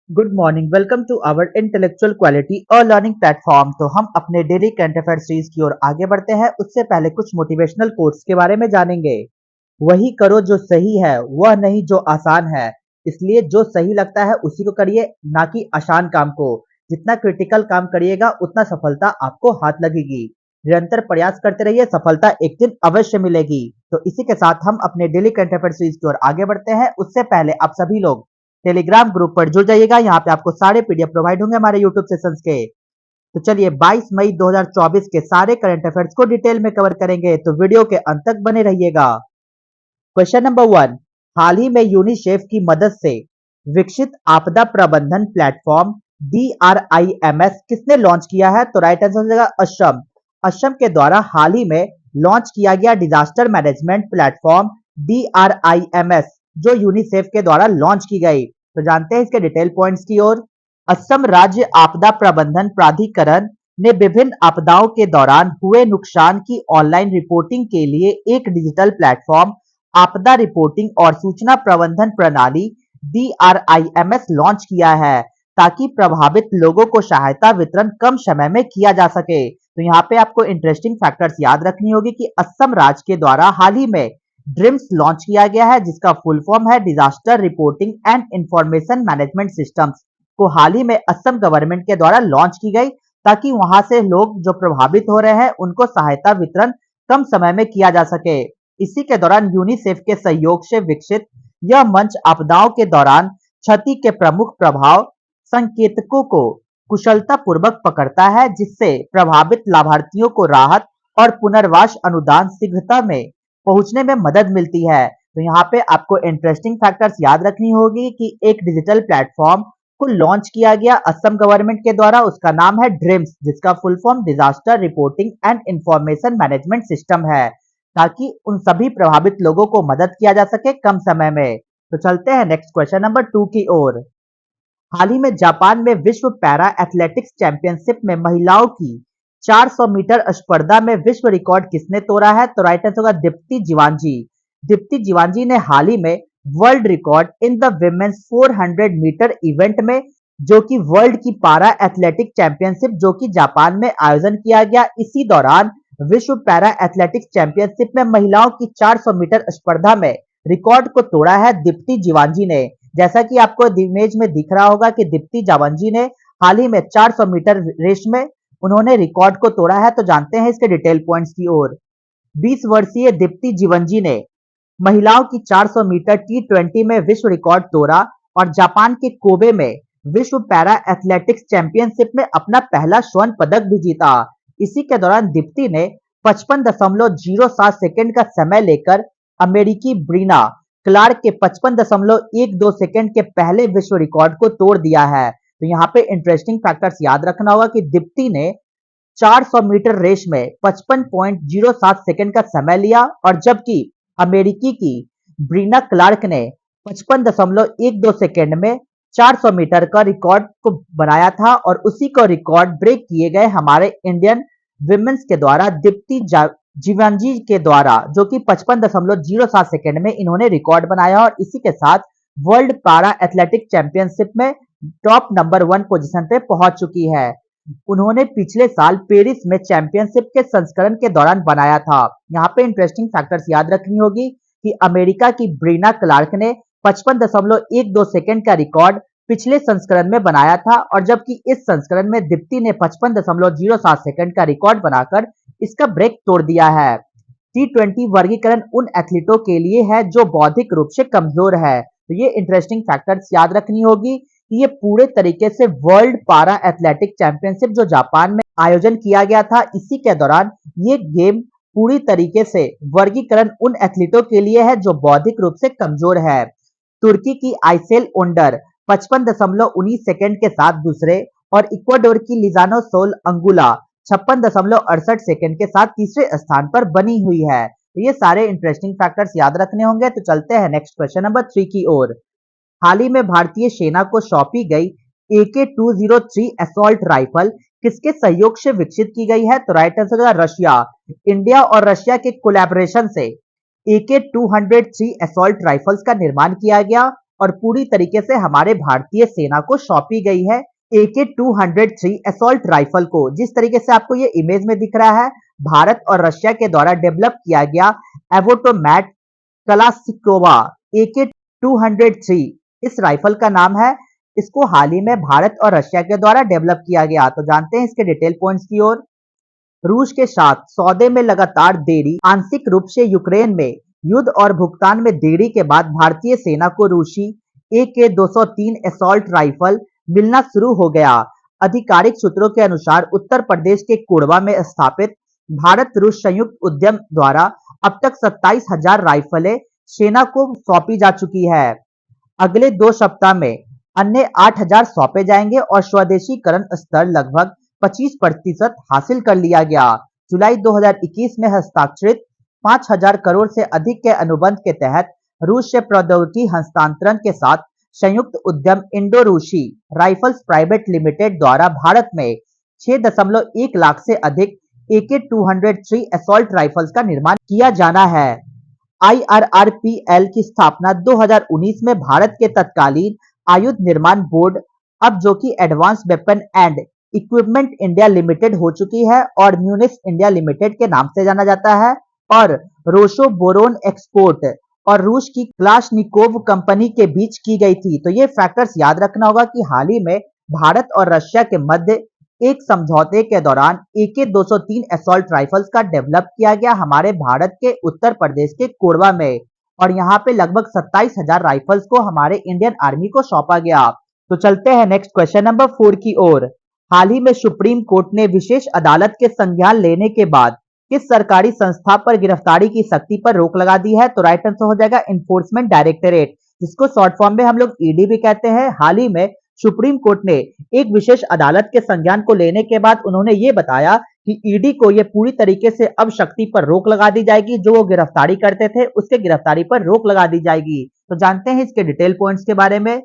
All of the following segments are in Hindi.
Good morning. Welcome to our intellectual quality और लर्निंग प्लेटफॉर्म। तो हम अपने डेली करंट अफेयर सीरीज की ओर आगे बढ़ते हैं। उससे पहले कुछ मोटिवेशनल कोट्स के बारे में जानेंगे। वही करो जो सही है, वह नहीं जो आसान है। इसलिए जो सही लगता है उसी को करिए, ना कि आसान काम को। जितना क्रिटिकल काम करिएगा उतना सफलता आपको हाथ लगेगी। निरंतर प्रयास करते रहिए, सफलता एक दिन अवश्य मिलेगी। तो इसी के साथ हम अपने डेली करंट अफेयर सीरीज की ओर आगे बढ़ते हैं। उससे पहले आप सभी लोग टेलीग्राम ग्रुप पर जुड़ जाइएगा। यहाँ पे आपको सारे पीडीएफ प्रोवाइड होंगे हमारे यूट्यूब सेशंस के। तो चलिए 22 मई 2024 के सारे करंट अफेयर्स को डिटेल में कवर करेंगे, तो वीडियो के अंत तक बने रहिएगा। क्वेश्चन नंबर 1, हाल ही में यूनिसेफ की मदद से विकसित आपदा प्रबंधन प्लेटफॉर्म DRIMS किसने लॉन्च किया है? तो राइट आंसर हो जाएगा असम। असम के द्वारा हाल ही में लॉन्च किया गया डिजास्टर मैनेजमेंट प्लेटफॉर्म DRIMS, जो यूनिसेफ के द्वारा लॉन्च की गई। तो जानते हैं इसके डिटेल पॉइंट्स की ओर। असम राज्य आपदा प्रबंधन प्राधिकरण ने विभिन्न आपदाओं के दौरान हुए नुकसान की ऑनलाइन रिपोर्टिंग के लिए एक डिजिटल प्लेटफॉर्म आपदा रिपोर्टिंग और सूचना प्रबंधन प्रणाली DRIMS लॉन्च किया है, ताकि प्रभावित लोगों को सहायता वितरण कम समय में किया जा सके। तो यहाँ पे आपको इंटरेस्टिंग फैक्टर्स याद रखनी होगी कि असम राज्य के द्वारा हाल ही में ड्रीम्स लॉन्च किया गया है, जिसका फुल फॉर्म है disaster reporting and information management systems, को हाल ही में असम गवर्नमेंट के द्वारा लॉन्च की गई, ताकि वहां से लोग जो प्रभावित हो रहे हैं उनको सहायता वितरण कम समय में किया जा सके। इसी के दौरान यूनिसेफ के सहयोग से विकसित यह मंच आपदाओं के दौरान क्षति के प्रमुख प्रभाव संकेतकों को कुशलता पूर्वक पकड़ता है, जिससे प्रभावित लाभार्थियों को राहत और पुनर्वास अनुदान शीघ्रता में पहुंचने में मदद मिलती है। तो यहाँ पे आपको इंटरेस्टिंग फैक्टर्स याद रखनी होगी कि एक डिजिटल प्लेटफॉर्म को लॉन्च किया गया असम गवर्नमेंट के द्वारा, उसका नाम है ड्रीम्स, जिसका full form disaster reporting and information management system है, ताकि उन सभी प्रभावित लोगों को मदद किया जा सके कम समय में। तो चलते हैं नेक्स्ट क्वेश्चन नंबर 2 की ओर। हाल ही में जापान में विश्व पैरा एथलेटिक्स चैंपियनशिप में महिलाओं की 400 मीटर स्पर्धा में विश्व रिकॉर्ड किसने तोड़ा है? तो राइट आंसर होगा दीप्ति जीवांजी। दीप्ति जीवांजी ने हाल ही में world record in the women's 400 metre event में, जो कि वर्ल्ड की पारा एथलेटिक चैंपियनशिप जो कि जापान में आयोजन किया गया, इसी दौरान विश्व पैरा एथलेटिक्स चैंपियनशिप में महिलाओं की 400 मीटर स्पर्धा में रिकॉर्ड को तोड़ा है दीप्ति जीवांजी ने। जैसा कि आपको इमेज में दिख रहा होगा कि दीप्ति जावंजी ने हाल ही में 400 मीटर रेस में उन्होंने रिकॉर्ड को तोड़ा है। तो जानते हैं इसके डिटेल पॉइंट्स की ओर। 20 वर्षीय दीप्ति जीवंजी ने महिलाओं की 400 मीटर T20 में विश्व रिकॉर्ड तोड़ा और जापान के कोबे में विश्व पैरा एथलेटिक्स चैंपियनशिप में अपना पहला स्वर्ण पदक भी जीता। इसी के दौरान दीप्ति ने 55.07 सेकंड का समय लेकर अमेरिकी ब्रीना क्लार्क के 55.12 सेकंड के पहले विश्व रिकॉर्ड को तोड़ दिया है। तो यहाँ पे इंटरेस्टिंग फैक्टर्स याद रखना होगा कि दीप्ति ने 400 मीटर रेस में 55.07 सेकंड का समय लिया, और जबकि अमेरिकी की ब्रीना क्लार्क ने 55.12 सेकंड में 400 मीटर का रिकॉर्ड को बनाया था, और उसी को रिकॉर्ड ब्रेक किए गए हमारे इंडियन विमेंस के द्वारा दीप्ति जीवांजी के द्वारा, जो कि 55.07 सेकंड में इन्होंने रिकॉर्ड बनाया, और इसी के साथ वर्ल्ड पारा एथलेटिक चैंपियनशिप में टॉप नंबर 1 पोजीशन पे पहुंच चुकी है। उन्होंने पिछले साल पेरिस में चैंपियनशिप के संस्करण के दौरान बनाया था। यहाँ पे इंटरेस्टिंग फैक्टर्स याद रखनी होगी कि अमेरिका की ब्रीना क्लार्क ने 55.12 सेकंड का रिकॉर्ड पिछले संस्करण में बनाया था, और जबकि इस संस्करण में दीप्ति ने 55.07 सेकंड का रिकॉर्ड बनाकर इसका ब्रेक तोड़ दिया है। T20 वर्गीकरण उन एथलीटों के लिए है जो बौद्धिक रूप से कमजोर है। तो ये इंटरेस्टिंग फैक्टर्स याद रखनी होगी कि ये पूरे तरीके से वर्ल्ड पारा एथलेटिक चैंपियनशिप जो जापान में आयोजन किया गया था, इसी के दौरान ये गेम पूरी तरीके से वर्गीकरण उन एथलीटों के लिए है जो बौद्धिक रूप से कमजोर है। तुर्की की आइसेल ओंडर 55.19 सेकंड के साथ दूसरे, और इक्वाडोर की लिजानो सोल अंगुला 56.68 सेकंड के साथ तीसरे स्थान पर बनी हुई है। तो ये सारे इंटरेस्टिंग फैक्टर्स याद रखने होंगे। तो चलते हैं नेक्स्ट क्वेश्चन नंबर 3 की ओर। हाल ही में भारतीय सेना को सौंपी गई AK-203 असॉल्ट राइफल किसके सहयोग से विकसित की गई है? तो राइट आंसर होगा रशिया। इंडिया और रशिया के कोलैबोरेशन से AK-203 असॉल्ट राइफल्स का निर्माण किया गया, और पूरी तरीके से हमारे भारतीय सेना को सौंपी गई है। AK-203 असॉल्ट राइफल को जिस तरीके से आपको ये इमेज में दिख रहा है, भारत और रशिया के द्वारा डेवलप किया गया एवोटोमैट कलास्निकोवा AK-203 इस राइफल का नाम है। इसको हाल ही में भारत और रशिया के द्वारा डेवलप किया गया। तो जानते हैं इसके डिटेल पॉइंट्स की ओर। रूस के साथ सौदे में लगातार देरी, आंशिक रूप से यूक्रेन में युद्ध और भुगतान में देरी के बाद भारतीय सेना को रूसी AK-203 असॉल्ट राइफल मिलना शुरू हो गया। आधिकारिक सूत्रों के अनुसार उत्तर प्रदेश के कोरबा में स्थापित भारत रूस संयुक्त उद्यम द्वारा अब तक 27,000 राइफलें सेना को सौंपी जा चुकी है। अगले 2 सप्ताह में अन्य 8,000 सौंपे जाएंगे और स्वदेशीकरण स्तर लगभग 25% हासिल कर लिया गया। जुलाई 2021 में हस्ताक्षरित 5,000 करोड़ से अधिक के अनुबंध के तहत रूस से प्रौद्योगिकी हस्तांतरण के साथ संयुक्त उद्यम इंडो रूसी राइफल्स प्राइवेट लिमिटेड द्वारा भारत में 6.1 लाख से अधिक AK-203 असॉल्ट राइफल्स का निर्माण किया जाना है। IRRPL की स्थापना 2019 में भारत के तत्कालीन आयुध निर्माण बोर्ड, अब जो कि advance weapon and equipment India limited हो चुकी है और म्यूनिस इंडिया लिमिटेड के नाम से जाना जाता है, और रोसोबोरोन एक्सपोर्ट और रूस की क्लाशनिकोव कंपनी के बीच की गई थी। तो ये फैक्टर्स याद रखना होगा कि हाल ही में भारत और रशिया के मध्य एक समझौते के दौरान AK-203 असॉल्ट राइफल्स का डेवलप किया गया हमारे भारत के उत्तर प्रदेश के कोरबा में, और यहाँ पे लगभग 27,000 राइफल्स को हमारे इंडियन आर्मी को सौंपा गया। तो चलते हैं नेक्स्ट क्वेश्चन नंबर 4 की ओर। हाल ही में सुप्रीम कोर्ट ने विशेष अदालत के संज्ञान लेने के बाद किस सरकारी संस्था पर गिरफ्तारी की सख्ती पर रोक लगा दी है? तो राइट आंसर हो जाएगा इन्फोर्समेंट डायरेक्टरेट, जिसको शॉर्ट फॉर्म में हम लोग ED भी कहते हैं। हाल ही में सुप्रीम कोर्ट ने एक विशेष अदालत के संज्ञान को लेने के बाद उन्होंने ये बताया कि ED को ये पूरी तरीके से अब शक्ति पर रोक लगा दी जाएगी। जो वो गिरफ्तारी करते थे उसके गिरफ्तारी पर रोक लगा दी जाएगी। तो जानते हैं इसके डिटेल पॉइंट्स के बारे में।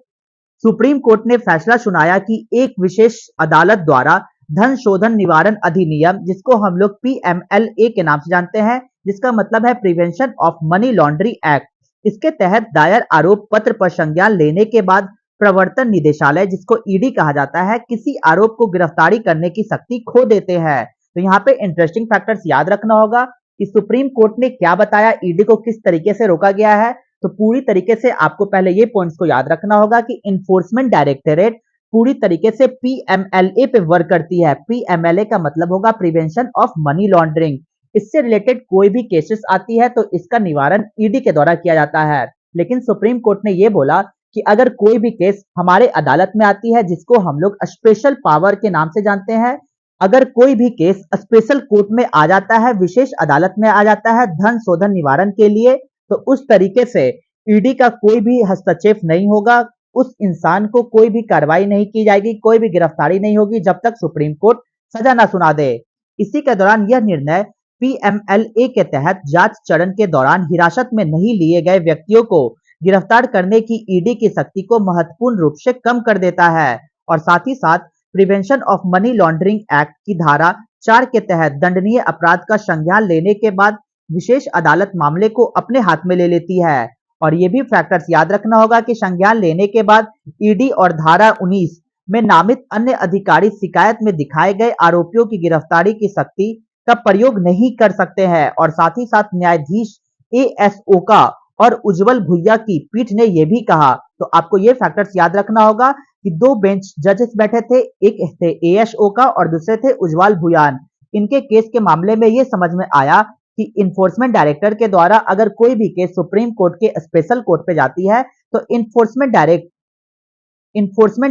सुप्रीम कोर्ट ने फैसला सुनाया कि एक विशेष अदालत द्वारा धन शोधन निवारण अधिनियम, जिसको हम लोग PMLA के नाम से जानते हैं, जिसका मतलब है prevention of money laundering act, इसके तहत दायर आरोप पत्र पर संज्ञान लेने के बाद प्रवर्तन निदेशालय, जिसको ED कहा जाता है, किसी आरोप को गिरफ्तारी करने की शक्ति खो देते हैं। तो यहाँ पे इंटरेस्टिंग फैक्टर्स याद रखना होगा कि सुप्रीम कोर्ट ने क्या बताया, ED को किस तरीके से रोका गया है। तो पूरी तरीके से आपको पहले ये पॉइंट्स को याद रखना होगा कि इन्फोर्समेंट डायरेक्टरेट पूरी तरीके से PMLA पे वर्क करती है। PMLA का मतलब होगा प्रिवेंशन ऑफ मनी लॉन्ड्रिंग। इससे रिलेटेड कोई भी केसेस आती है तो इसका निवारण ED के द्वारा किया जाता है। लेकिन सुप्रीम कोर्ट ने यह बोला कि अगर कोई भी केस हमारे अदालत में आती है, जिसको हम लोग स्पेशल पावर के नाम से जानते हैं, अगर कोई भी केस स्पेशल कोर्ट में आ जाता है, विशेष अदालत में आ जाता है धन शोधन निवारण के लिए, तो उस तरीके से ED का कोई भी हस्तक्षेप नहीं होगा, उस इंसान को कोई भी कार्रवाई नहीं की जाएगी, कोई भी गिरफ्तारी नहीं होगी जब तक सुप्रीम कोर्ट सजा ना सुना दे। इसी के दौरान यह निर्णय PMLA के तहत जांच चरण के दौरान हिरासत में नहीं लिए गए व्यक्तियों को गिरफ्तार करने की ED की शक्ति को महत्वपूर्ण रूप से कम कर देता है, और साथ ही साथ prevention of money laundering act की धारा 4 के तहत दंडनीय अपराध का संज्ञान लेने के बाद विशेष अदालत मामले को अपने हाथ में ले लेती है। और ये भी फैक्टर्स याद रखना होगा कि संज्ञान लेने के बाद ED और धारा 19 में नामित अन्य अधिकारी शिकायत में दिखाए गए आरोपियों की गिरफ्तारी की शक्ति का प्रयोग नहीं कर सकते हैं। और साथ ही साथ न्यायाधीश ASO का और उज्जवल भुइया की पीठ ने यह भी कहा। तो आपको ये फैक्टर्स याद रखना होगा कि 2 बेंच जजेस बैठे थे, एक थे ASO का और दूसरे थे उज्जवल भुयान। इनके केस के मामले में यह समझ में आया कि इन्फोर्समेंट डायरेक्टर के द्वारा अगर कोई भी केस सुप्रीम कोर्ट के स्पेशल कोर्ट पे जाती है तो इन्फोर्समेंट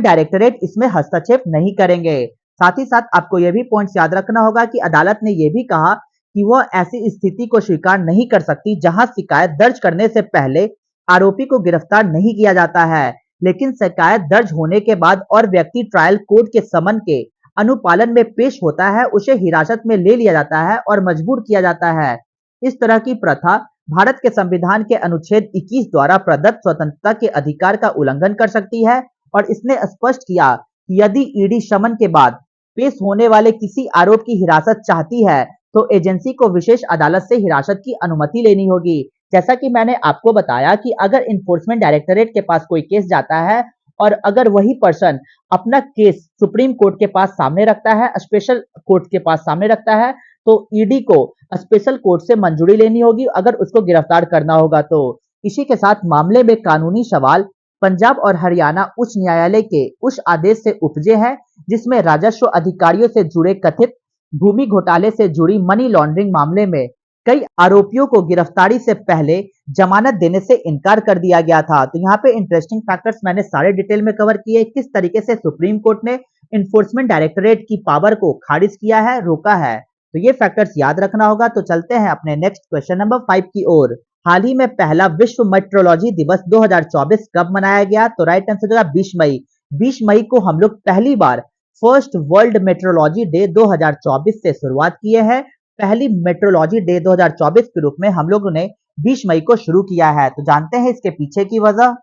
डायरेक्टरेट इसमें हस्तक्षेप नहीं करेंगे। साथ ही साथ आपको यह भी पॉइंट्स याद रखना होगा कि अदालत ने यह भी कहा कि वह ऐसी स्थिति को स्वीकार नहीं कर सकती जहां शिकायत दर्ज करने से पहले आरोपी को गिरफ्तार नहीं किया जाता है, लेकिन शिकायत दर्ज होने के बाद और व्यक्ति ट्रायल कोर्ट के समन के अनुपालन में पेश होता है, उसे हिरासत में ले लिया जाता है और मजबूर किया जाता है। इस तरह की प्रथा भारत के संविधान के अनुच्छेद 21 द्वारा प्रदत्त स्वतंत्रता के अधिकार का उल्लंघन कर सकती है, और इसने स्पष्ट किया कि यदि ED समन के बाद पेश होने वाले किसी आरोप की हिरासत चाहती है तो एजेंसी को विशेष अदालत से हिरासत की अनुमति लेनी होगी। जैसा कि मैंने आपको बताया कि अगर इन्फोर्समेंट डायरेक्टरेट के पास कोई केस जाता है और अगर वही पर्सन अपना केस सुप्रीम कोर्ट के पास सामने रखता है, स्पेशल कोर्ट के पास सामने रखता है, तो ईडी को स्पेशल कोर्ट से मंजूरी लेनी होगी अगर उसको गिरफ्तार करना होगा तो। इसी के साथ मामले में कानूनी सवाल पंजाब और हरियाणा उच्च न्यायालय के उस आदेश से उपजे हैं जिसमें राजस्व अधिकारियों से जुड़े कथित भूमि घोटाले से जुड़ी मनी लॉन्ड्रिंग मामले में कई आरोपियों को गिरफ्तारी से पहले जमानत देने से इनकार कर दिया गया था। तो यहाँ पे इंटरेस्टिंग फैक्टर्स मैंने सारे डिटेल में कवर किए, किस तरीके से सुप्रीम कोर्ट ने इन्फोर्समेंट डायरेक्टरेट की पावर को खारिज किया है, रोका है। तो ये फैक्टर्स याद रखना होगा। तो चलते हैं अपने नेक्स्ट क्वेश्चन नंबर 5 की ओर। हाल ही में पहला विश्व मेट्रोलॉजी दिवस 2024 कब मनाया गया? तो राइट आंसर होगा 20 मई। 20 मई को हम लोग पहली बार फर्स्ट वर्ल्ड मेट्रोलॉजी डे 2024 से शुरुआत किए हैं। पहली मेट्रोलॉजी डे 2024 के रूप में हम लोगों ने 20 मई को शुरू किया है। तो जानते हैं इसके पीछे की वजह।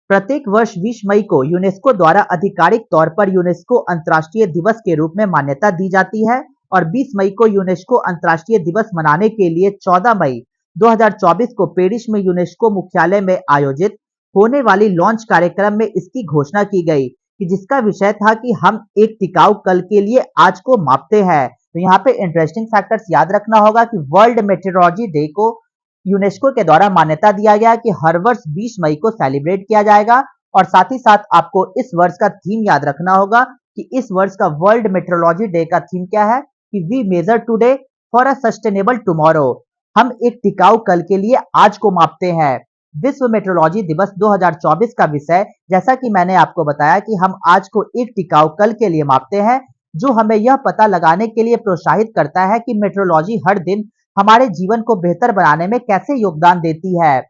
प्रत्येक वर्ष 20 मई को यूनेस्को द्वारा आधिकारिक तौर पर यूनेस्को अंतर्राष्ट्रीय दिवस के रूप में मान्यता दी जाती है और 20 मई को यूनेस्को अंतर्राष्ट्रीय दिवस मनाने के लिए 14 मई 2024 को पेरिस में यूनेस्को मुख्यालय में आयोजित होने वाली लॉन्च कार्यक्रम में इसकी घोषणा की गई कि जिसका विषय था कि हम एक टिकाऊ कल के लिए आज को मापते हैं। तो यहाँ पे इंटरेस्टिंग फैक्टर्स याद रखना होगा कि वर्ल्ड मेट्रोलॉजी डे को यूनेस्को के द्वारा मान्यता दिया गया कि हर वर्ष 20 मई को सेलिब्रेट किया जाएगा और साथ ही साथ आपको इस वर्ष का थीम याद रखना होगा कि इस वर्ष का वर्ल्ड मेट्रोलॉजी डे का थीम क्या है कि we measure today for a sustainable tomorrow. हम एक टिकाऊ कल के लिए आज को मापते हैं। विश्व मेट्रोलॉजी दिवस 2024 का विषय जैसा कि मैंने आपको बताया कि हम आज को एक टिकाऊ कल के लिए मापते हैं, जो हमें यह पता लगाने के लिए प्रोत्साहित करता है कि मेट्रोलॉजी हर दिन हमारे जीवन को बेहतर बनाने में कैसे योगदान देती है।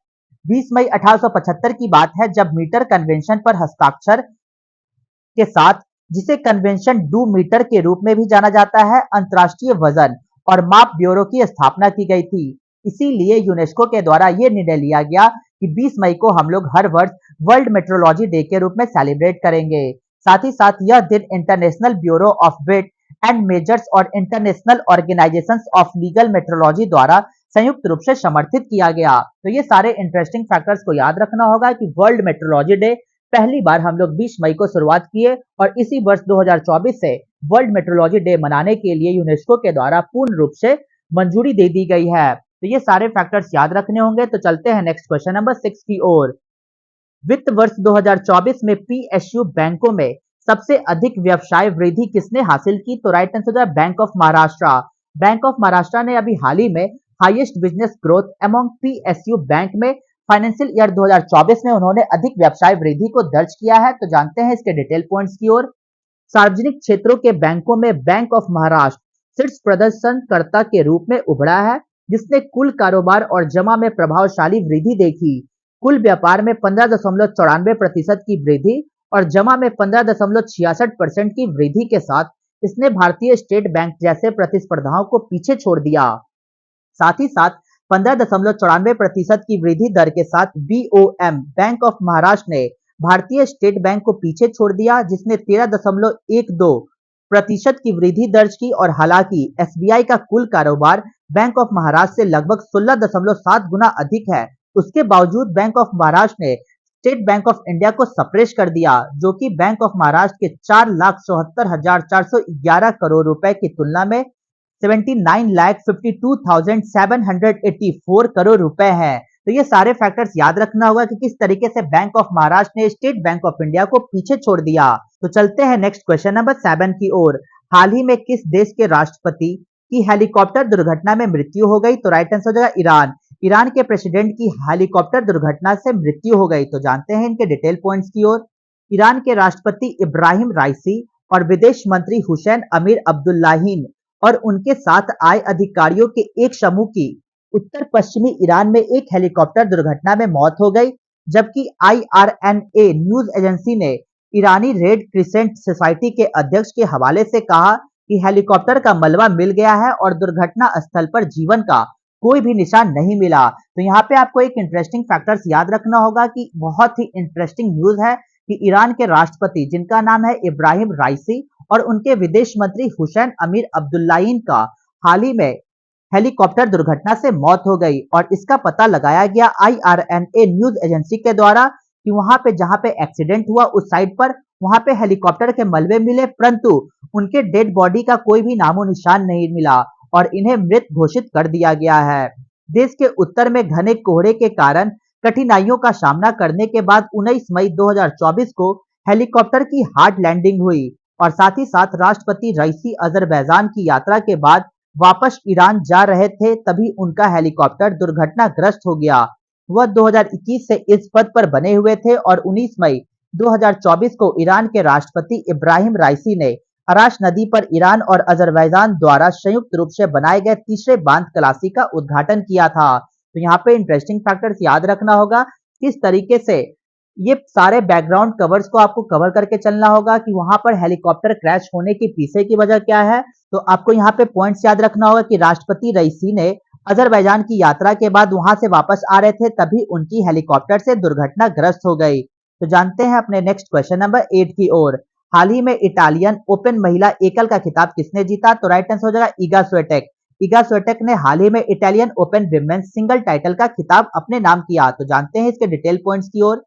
20 मई 1875 की बात है जब मीटर कन्वेंशन पर हस्ताक्षर के साथ, जिसे कन्वेंशन डू मीटर के रूप में भी जाना जाता है, अंतर्राष्ट्रीय वजन और माप ब्यूरो की स्थापना की गई थी। इसीलिए यूनेस्को के द्वारा यह निर्णय लिया गया कि 20 मई को हम लोग हर वर्ष वर्ल्ड मेट्रोलॉजी डे के रूप में सेलिब्रेट करेंगे। साथ ही साथ यह दिन International Bureau of Weight and Measures और International Organisations of Legal Metrology द्वारा संयुक्त रूप से समर्थित किया गया। तो ये सारे इंटरेस्टिंग फैक्टर्स को याद रखना होगा कि वर्ल्ड मेट्रोलॉजी डे पहली बार हम लोग 20 मई को शुरुआत किए और इसी वर्ष 2024 से वर्ल्ड मेट्रोलॉजी डे मनाने के लिए यूनेस्को के द्वारा पूर्ण रूप से मंजूरी दे दी गई है। तो ये सारे फैक्टर्स याद रखने होंगे। तो चलते हैं नेक्स्ट क्वेश्चन नंबर 6 की ओर। वित्त वर्ष 2024 में पीएसयू बैंकों में सबसे अधिक व्यवसाय वृद्धि किसने हासिल की? तो राइट आंसर है bank of Maharashtra. Bank of Maharashtra ने अभी हाल ही में highest business growth among PSU bank में फाइनेंशियल ईयर 2024 में उन्होंने अधिक व्यवसाय वृद्धि को दर्ज किया है। तो जानते हैं इसके डिटेल पॉइंट्स की ओर। सार्वजनिक क्षेत्रों के बैंकों में बैंक ऑफ महाराष्ट्र शीर्ष प्रदर्शनकर्ता के रूप में उभरा है, जिसने कुल कारोबार और जमा में प्रभावशाली वृद्धि देखी। कुल व्यापार में 15.94% की वृद्धि और जमा में 15.66% की वृद्धि के साथ इसने भारतीय स्टेट बैंक जैसे प्रतिस्पर्धाओं को पीछे छोड़ दिया। साथ ही साथ 15.94% की वृद्धि दर के साथ बीओएम बैंक ऑफ महाराष्ट्र ने भारतीय स्टेट बैंक को पीछे छोड़ दिया, जिसने 13.12% की वृद्धि दर्ज की। और हालांकि एसबीआई का कुल कारोबार बैंक ऑफ महाराष्ट्र से लगभग 16.7 गुना अधिक है, उसके बावजूद बैंक ऑफ महाराष्ट्र ने स्टेट बैंक ऑफ इंडिया को सप्रेस कर दिया, जो कि बैंक ऑफ महाराष्ट्र के 4,74,411 करोड़ रुपए की तुलना में 79,52,784 करोड़ रुपए है। तो ये सारे फैक्टर्स याद रखना होगा कि किस तरीके से बैंक ऑफ महाराष्ट्र ने स्टेट बैंक ऑफ इंडिया को पीछे छोड़ दिया। तो चलते हैं नेक्स्ट क्वेश्चन नंबर 7 की ओर। हाल ही में किस देश के राष्ट्रपति की हेलीकॉप्टर दुर्घटना में मृत्यु हो गई? तो राइट आंसर हो जाएगा ईरान। ईरान के प्रेसिडेंट की हेलीकॉप्टर दुर्घटना से मृत्यु हो गई। तो जानते हैं इनके डिटेल पॉइंट्स की ओर। ईरान के राष्ट्रपति इब्राहिम राइसी और विदेश मंत्री हुसैन अमीर अब्दुल्लाहिन और उनके साथ आए अधिकारियों के एक समूह की उत्तर पश्चिमी ईरान में एक हेलीकॉप्टर दुर्घटना में मौत हो गई, जबकि आईआरएनए न्यूज एजेंसी ने ईरानी रेड क्रिसेंट सोसाइटी के अध्यक्ष के हवाले से कहा कि हेलीकॉप्टर का मलबा मिल गया है और दुर्घटना स्थल पर जीवन का कोई भी निशान नहीं मिला। तो यहाँ पे आपको एक इंटरेस्टिंग फैक्टर्स याद रखना होगा कि बहुत ही इंटरेस्टिंग न्यूज है कि ईरान के राष्ट्रपति जिनका नाम है इब्राहिम राइसी और उनके विदेश मंत्री हुसैन अमीर अब्दुल्लाहिन का हाल ही में हेलीकॉप्टर दुर्घटना से मौत हो गई और इसका पता लगाया गया IRNA न्यूज एजेंसी के द्वारा कि वहां पे जहां पे एक्सीडेंट हुआ उस साइड पर वहां पे हेलीकॉप्टर के मलबे मिले, परंतु उनके डेड बॉडी का कोई भी नामो निशान नहीं मिला और इन्हें मृत घोषित कर दिया गया है। देश के उत्तर में घने कोहरे के कारण कठिनाइयों का सामना करने के बाद 19 मई 2024 को हेलीकॉप्टर की हार्ड लैंडिंग हुई और साथ ही साथ राष्ट्रपति रईसी अजरबैजान की यात्रा के बाद वापस ईरान जा रहे थे, तभी उनका हेलीकॉप्टर दुर्घटनाग्रस्त हो गया। वह 2021 से इस पद पर बने हुए थे और 19 मई 2024 को ईरान के राष्ट्रपति इब्राहिम राइसी ने अराश नदी पर ईरान और अजरबैजान द्वारा संयुक्त रूप से बनाए गए तीसरे बांध कलासी का उद्घाटन किया था। तो यहाँ पे इंटरेस्टिंग फैक्टर्स याद रखना होगा, किस तरीके से ये सारे बैकग्राउंड कवर्स को आपको कवर करके चलना होगा कि वहां पर हेलीकॉप्टर क्रैश होने के पीछे की वजह क्या है। तो आपको यहाँ पे पॉइंट्स याद रखना होगा कि राष्ट्रपति रईसी ने अजरबैजान की यात्रा के बाद वहां से वापस आ रहे थे, तभी उनकी हेलीकॉप्टर से दुर्घटनाग्रस्त हो गई। तो जानते हैं अपने नेक्स्ट क्वेश्चन नंबर 8 की ओर। हाल ही में इटालियन ओपन महिला एकल का खिताब किसने जीता? तो राइट आंसर हो जाएगा ईगा स्विएटेक। ईगा स्विएटेक ने हाल ही में Italian open women's single title का खिताब अपने नाम किया। तो जानते हैं इसके डिटेल पॉइंट्स की ओर।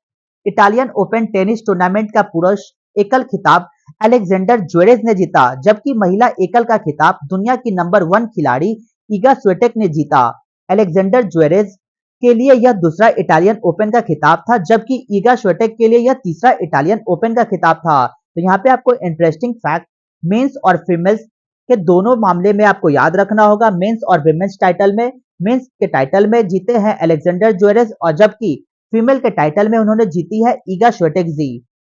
इटालियन ओपन टेनिस टूर्नामेंट का पुरुष एकल खिताब अलेक्जेंडर ज्वेरेव ने जीता, जबकि महिला एकल का खिताब दुनिया की नंबर 1 खिलाड़ी ईगा स्विएटेक ने जीता। अलेक्जेंडर ज्वेरेव के लिए यह दूसरा इटालियन ओपन का खिताब था, जबकि ईगा स्विएटेक के लिए यह तीसरा इटालियन ओपन का खिताब था। तो यहाँ पे आपको इंटरेस्टिंग फैक्ट मेंस और फीमेल्स के दोनों मामले में आपको याद रखना होगा। मेंस और विमेंस टाइटल में मेंस के टाइटल में जीते हैं अलेक्जेंडर ज्वेरेव और जबकि फीमेल के टाइटल में उन्होंने जीती है ईगा स्विएटेक जी।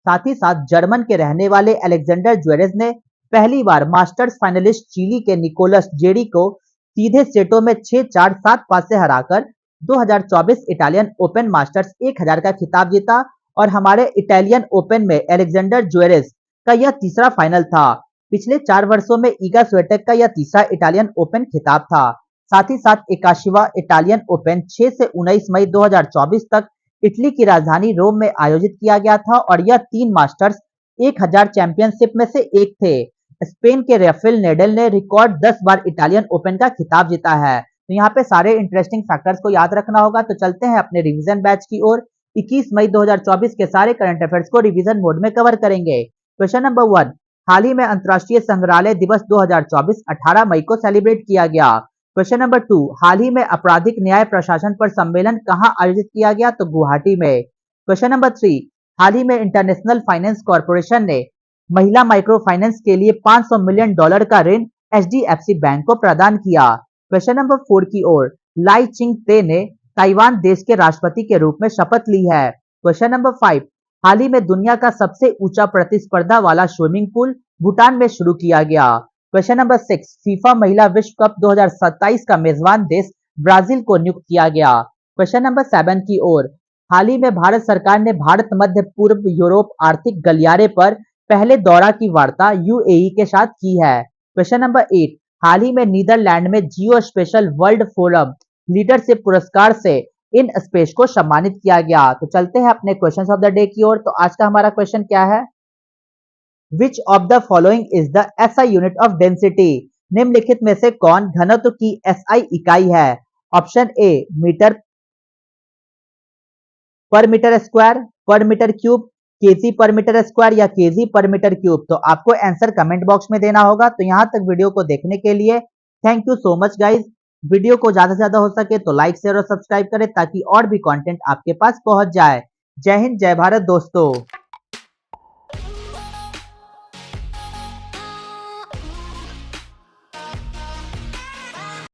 साथ ही साथ जर्मन के रहने वाले अलेक्जेंडर ज्वेरेव ने पहली बार मास्टर्स फाइनलिस्ट चिली के निकोलस जेरी को सीधे सेटों में 6-4, 7-5 से हराकर 2024 इटालियन ओपन मास्टर्स 1000 का खिताब जीता और हमारे इटालियन ओपन में अलेक्जेंडर ज्वेरेव का यह तीसरा फाइनल था। पिछले 4 वर्षों में ईगा स्विएटेक का यह तीसरा इटालियन ओपन खिताब था। साथ ही साथ 81वां इटालियन ओपन 6 से 19 मई 2024 तक इटली की राजधानी रोम में आयोजित किया गया था और यह 3 मास्टर्स 1000 चैंपियनशिप में से एक थे। स्पेन के राफेल नडाल ने रिकॉर्ड 10 बार इटालियन ओपन का खिताब जीता है। तो यहाँ पे सारे इंटरेस्टिंग फैक्टर्स को याद रखना होगा। तो चलते हैं अपने रिवीजन बैच की ओर। 21 मई 2024 के सारे करंट अफेयर्स को रिवीजन मोड में कवर करेंगे। क्वेश्चन नंबर 1, हाल ही में अंतर्राष्ट्रीय संग्रहालय दिवस 2024 18 मई को सेलिब्रेट किया गया। क्वेश्चन नंबर 2, हाल ही में आपराधिक न्याय प्रशासन पर सम्मेलन कहां आयोजित किया गया? तो गुवाहाटी में। क्वेश्चन नंबर 3, हाल ही में इंटरनेशनल फाइनेंस कॉर्पोरेशन ने महिला माइक्रो फाइनेंस के लिए $500 मिलियन का ऋण HDFC बैंक को प्रदान किया। क्वेश्चन नंबर 4 की ओर, लाई चिंग ते ने ताइवान देश के राष्ट्रपति के रूप में शपथ ली है। क्वेश्चन नंबर 5, हाल ही में दुनिया का सबसे ऊंचा प्रतिस्पर्धा वाला स्विमिंग पूल भूटान में शुरू किया गया। क्वेश्चन नंबर 6, फीफा महिला विश्व कप 2027 का मेजबान देश ब्राजील को नियुक्त किया गया। क्वेश्चन नंबर 7 की ओर, हाल ही में भारत सरकार ने भारत मध्य पूर्व यूरोप आर्थिक गलियारे पर पहले दौरा की वार्ता UAE के साथ की है। क्वेश्चन नंबर 8, हाल ही में नीदरलैंड में जियो स्पेशल वर्ल्ड फोरम लीडरशिप पुरस्कार से इन स्पेस को सम्मानित किया गया। तो चलते हैं अपने क्वेश्चन ऑफ द डे की ओर। तो आज का हमारा क्वेश्चन क्या है? Which of the following is the SI unit of density? निम्नलिखित में से कौन घनत्व की SI इकाई है? ऑप्शन ए मीटर पर मीटर स्क्वायर, पर मीटर क्यूब, केजी पर मीटर स्क्वायर या केजी पर मीटर क्यूब। तो आपको आंसर कमेंट बॉक्स में देना होगा। तो यहां तक वीडियो को देखने के लिए thank you so much guys. Video को ज्यादा से ज्यादा हो सके तो लाइक शेयर और सब्सक्राइब करें ताकि और भी कंटेंट आपके पास पहुंच जाए। जय हिंद, जय भारत दोस्तों।